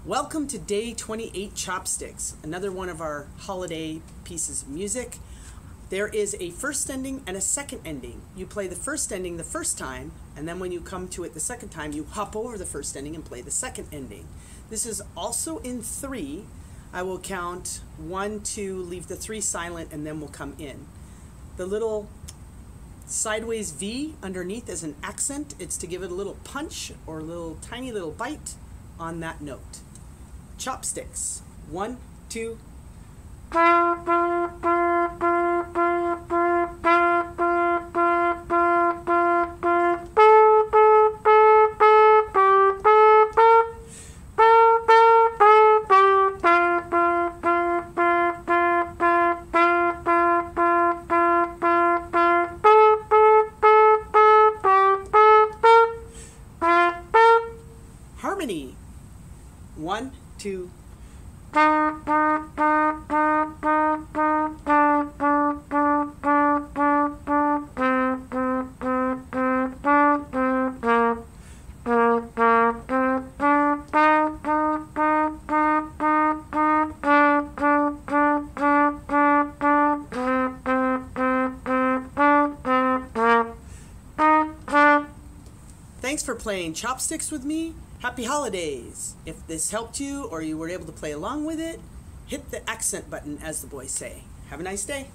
Welcome to day 28 Chopsticks, another one of our holiday pieces of music. There is a first ending and a second ending. You play the first ending the first time, and then when you come to it the second time, you hop over the first ending and play the second ending. This is also in 3. I will count 1, 2, leave the 3 silent, and then we'll come in. The little sideways V underneath is an accent. It's to give it a little punch or a little tiny little bite on that note. Chopsticks. 1, 2. Harmony. 1, 2. Thanks for playing Chopsticks with me. Happy holidays! If this helped you or you were able to play along with it, hit the accent button, as the boys say. Have a nice day.